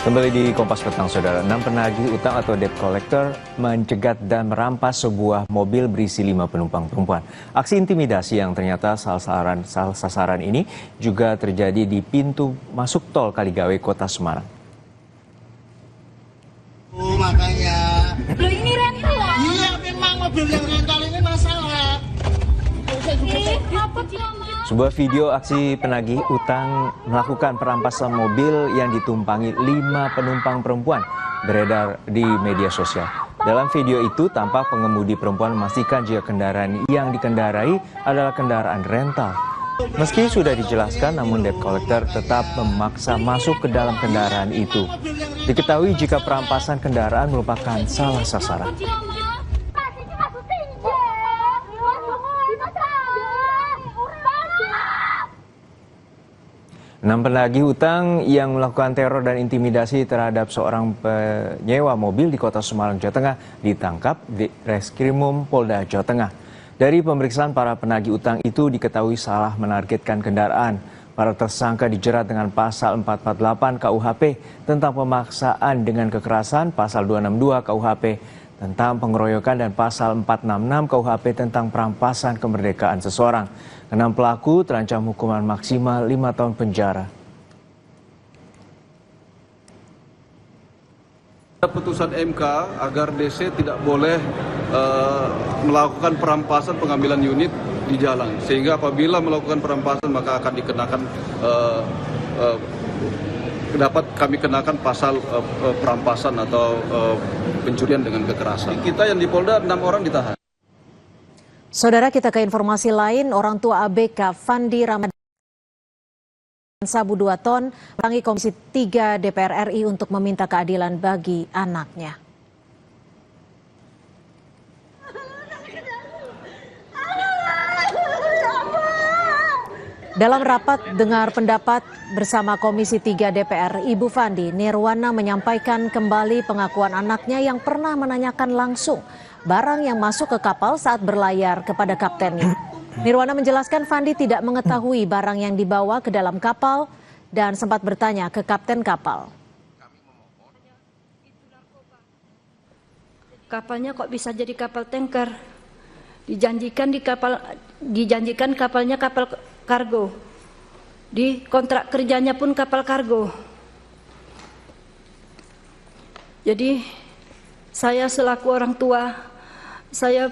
Kembali di Kompas Petang, Saudara. 6 penagih utang atau debt collector mencegat dan merampas sebuah mobil berisi 5 penumpang perempuan. Aksi intimidasi yang ternyata salah sasaran ini juga terjadi di pintu masuk tol Kaligawe, Kota Semarang. Makanya. Loh, ini rental loh. Iya, memang mobil yang rental ini masalah. Sebuah video aksi penagih utang melakukan perampasan mobil yang ditumpangi 5 penumpang perempuan beredar di media sosial. Dalam video itu tampak pengemudi perempuan memastikan jika kendaraan yang dikendarai adalah kendaraan rental. Meski sudah dijelaskan, namun debt collector tetap memaksa masuk ke dalam kendaraan itu. Diketahui jika perampasan kendaraan merupakan salah sasaran. 6 penagih utang yang melakukan teror dan intimidasi terhadap seorang penyewa mobil di Kota Semarang, Jawa Tengah ditangkap di Reskrimum Polda Jawa Tengah. Dari pemeriksaan para penagih utang itu diketahui salah menargetkan kendaraan. Para tersangka dijerat dengan pasal 448 KUHP tentang pemaksaan dengan kekerasan, pasal 262 KUHP tentang pengeroyokan, dan pasal 466 KUHP tentang perampasan kemerdekaan seseorang. 6 pelaku terancam hukuman maksimal 5 tahun penjara. Putusan MK agar DC tidak boleh melakukan perampasan pengambilan unit di jalan, sehingga apabila melakukan perampasan maka akan dikenakan dapat kami kenakan pasal perampasan atau pencurian dengan kekerasan. Kita yang di Polda 6 orang ditahan. Saudara, kita ke informasi lain. Orang tua ABK Fandi Ramadan sabu 2 ton mendatangi Komisi 3 DPR RI untuk meminta keadilan bagi anaknya. Dalam rapat dengar pendapat bersama Komisi 3 DPR, Ibu Fandi Nirwana menyampaikan kembali pengakuan anaknya yang pernah menanyakan langsung barang yang masuk ke kapal saat berlayar kepada kaptennya. Nirwana menjelaskan Fandi tidak mengetahui barang yang dibawa ke dalam kapal dan sempat bertanya ke kapten kapal. Kapalnya kok bisa jadi kapal tanker? Dijanjikan kapalnya kapal kargo. Di kontrak kerjanya pun kapal kargo. Jadi saya selaku orang tua, saya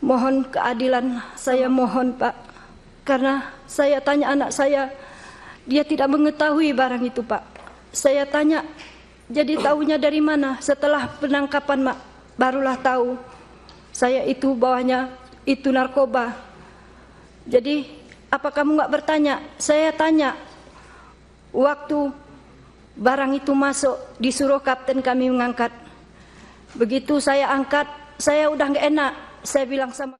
mohon keadilan, saya mohon Pak. Karena saya tanya anak saya, dia tidak mengetahui barang itu Pak. Saya tanya, jadi tahunya dari mana? Setelah penangkapan Mak, barulah tahu saya itu bawahnya itu narkoba. Jadi apa kamu nggak bertanya? Saya tanya, waktu barang itu masuk disuruh kapten kami mengangkat. Begitu saya angkat, saya udah nggak enak. Saya bilang sama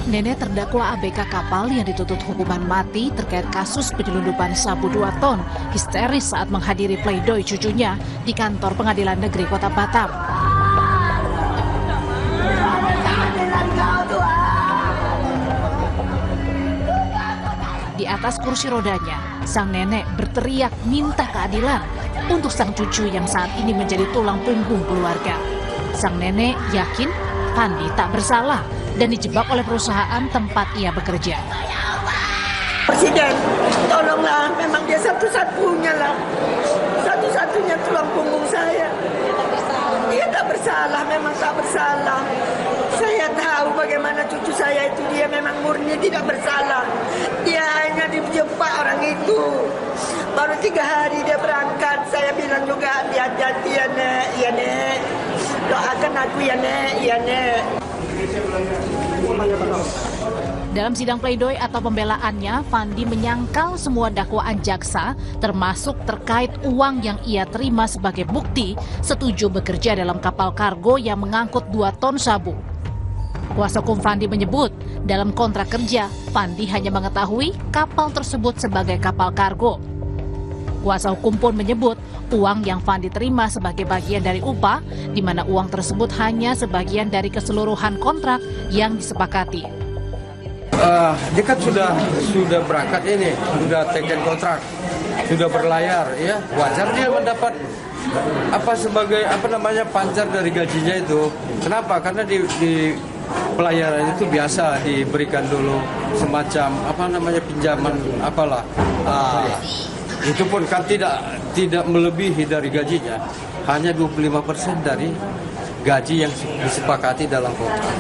Nenek terdakwa ABK kapal yang dituntut hukuman mati terkait kasus penyelundupan sabu 2 ton histeris saat menghadiri pledoi cucunya di kantor Pengadilan Negeri Kota Batam. Di atas kursi rodanya, sang nenek berteriak minta keadilan untuk sang cucu yang saat ini menjadi tulang punggung keluarga. Sang nenek yakin Fandi tak bersalah dan dijebak oleh perusahaan tempat ia bekerja. Presiden, tolonglah, memang dia satu-satunya lah, satu-satunya tulang punggung saya. Dia tak bersalah, memang tak bersalah. Saya tahu bagaimana cucu saya itu, dia memang murni tidak bersalah. Dia hanya dijebak orang itu. Baru 3 hari dia berangkat, saya bilang juga hati-hati ya Nek, ya Nek. Doakan aku ya Nek, ya Nek. Dalam sidang pledoi atau pembelaannya, Fandi menyangkal semua dakwaan jaksa, termasuk terkait uang yang ia terima sebagai bukti setuju bekerja dalam kapal kargo yang mengangkut 2 ton sabu. Kuasa hukum Fandi menyebut, dalam kontrak kerja, Fandi hanya mengetahui kapal tersebut sebagai kapal kargo. Kuasa hukum pun menyebut uang yang Fandi terima sebagai bagian dari upah, di mana uang tersebut hanya sebagian dari keseluruhan kontrak yang disepakati. Dia kan sudah berangkat ini, sudah taken kontrak, sudah berlayar, ya wajar dia mendapat sebagai pancar dari gajinya itu. Kenapa? Karena di pelayaran itu biasa diberikan dulu semacam pinjaman itu pun kan tidak melebihi dari gajinya, hanya 25% dari gaji yang disepakati dalam kontrak.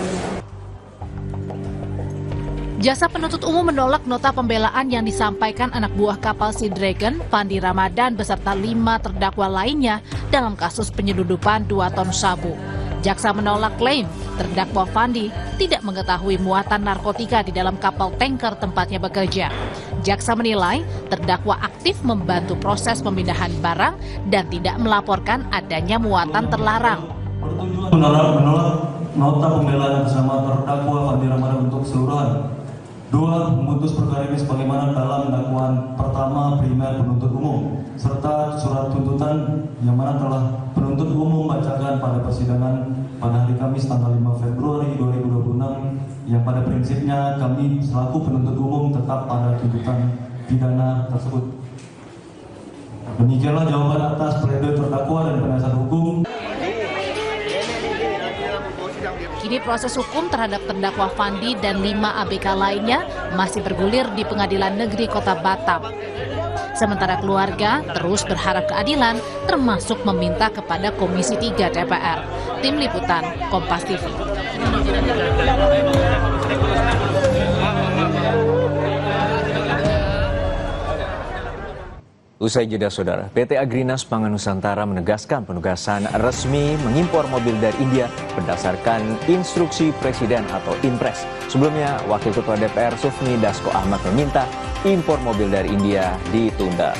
Jaksa penuntut umum menolak nota pembelaan yang disampaikan anak buah kapal Sea Dragon, Fandi Ramadan beserta 5 terdakwa lainnya dalam kasus penyelundupan 2 ton sabu. Jaksa menolak klaim terdakwa Fandi tidak mengetahui muatan narkotika di dalam kapal tanker tempatnya bekerja. Jaksa menilai terdakwa aktif membantu proses pemindahan barang dan tidak melaporkan adanya muatan terlarang. Menolak nota pembelaan bersama terdakwa Fandi Ramadan untuk keseluruhan. 2. Memutus perkara ini sebagaimana dalam dakwaan pertama primer penuntut umum, serta surat tuntutan yang mana telah penuntut umum bacakan pada persidangan pada hari Kamis tanggal 5 Februari 2026, yang pada prinsipnya kami selaku penuntut umum tetap pada tuntutan pidana tersebut. Demikianlah jawaban atas pledoi terdakwa dan penasihat hukum. Kini proses hukum terhadap terdakwa Fandi dan 5 ABK lainnya masih bergulir di Pengadilan Negeri Kota Batam. Sementara keluarga terus berharap keadilan, termasuk meminta kepada Komisi 3 DPR. Tim Liputan, Kompas TV. Usai jeda saudara, PT Agrinas Pangan Nusantara menegaskan penugasan resmi mengimpor mobil dari India berdasarkan instruksi Presiden atau Inpres. Sebelumnya, Wakil Ketua DPR Sufmi Dasko Ahmad meminta impor mobil dari India ditunda.